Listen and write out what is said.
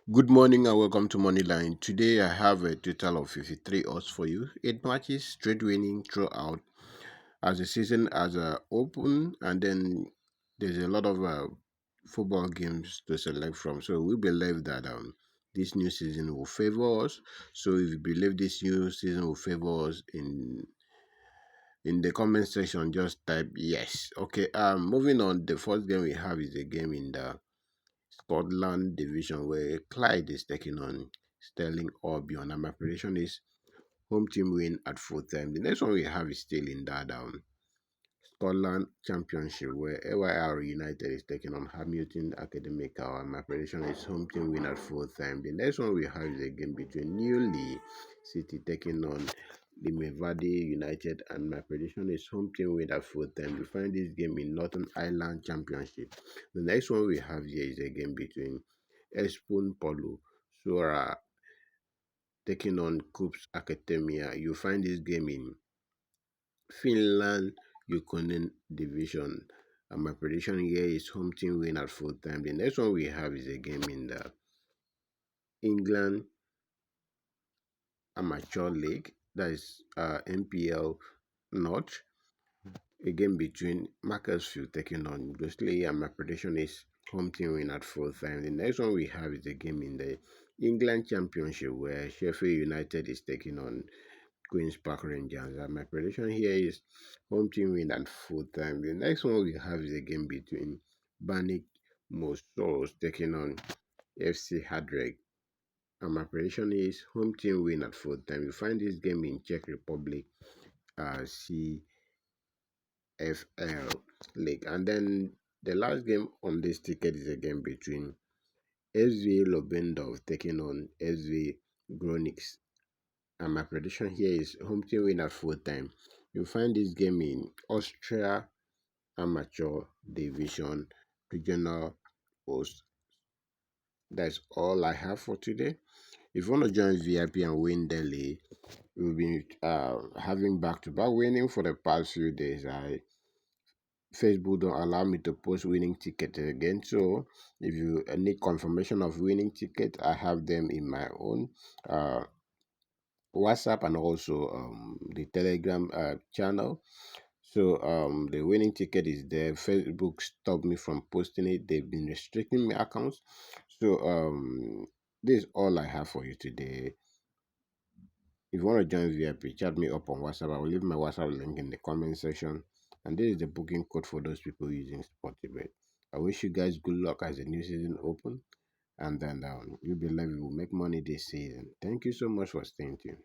Good morning and welcome to Moneyline. Today I have a total of 53 odds for you. 8 matches straight winning throughout as the season has open, and then there's a lot of football games to select from. So we believe that this new season will favor us. So if you believe this new season will favor us in the comment section, just type yes. Okay, moving on. The first game we have is a game in the Scotland division where Clyde is taking on Sterling Albion, and my prediction is home team win at full time. The next one we have is still in that Scotland Championship where AYR United is taking on Hamilton Academical, and my prediction is home team win at full time. The next one we have is a game between Newley City taking on Limavady United, and my prediction is home team win at full time. You find this game in Northern Ireland Championship. The next one we have here is a game between Espon Polo Sora taking on Coops Academia. You find this game in Finland Yukon Division. And my prediction here is home team win at full time. The next one we have is a game in the England Amateur League, that is MPL North. A game between Macclesfield taking on Ghostly, and my prediction is home team win at full time. The next one we have is a game in the England Championship where Sheffield United is taking on Queen's Park Rangers. And my prediction here is home team win at full time. The next one we have is a game between Banik Mosos taking on FC Hadreg. And my prediction is home team win at full time. You find this game in Czech Republic, CFL League. And then the last game on this ticket is a game between SV Lobendorf taking on SV Gronix. And my prediction here is home team win at full time. You find this game in Austria Amateur Division Regional Host. That's all I have for today. If you want to join VIP and win daily, we'll be having back-to-back winning for the past few days. Facebook don't allow me to post winning tickets again. So if you need confirmation of winning ticket, I have them in my own WhatsApp and also the Telegram channel. So the winning ticket is there. Facebook stopped me from posting it. They've been restricting my accounts. So this is all I have for you today. If you want to join VIP, chat me up on WhatsApp. I will leave my WhatsApp link in the comment section. And this is the booking code for those people using Sportybet. I wish you guys good luck as the new season open. And then you'll be live. You will make money this season. Thank you so much for staying tuned.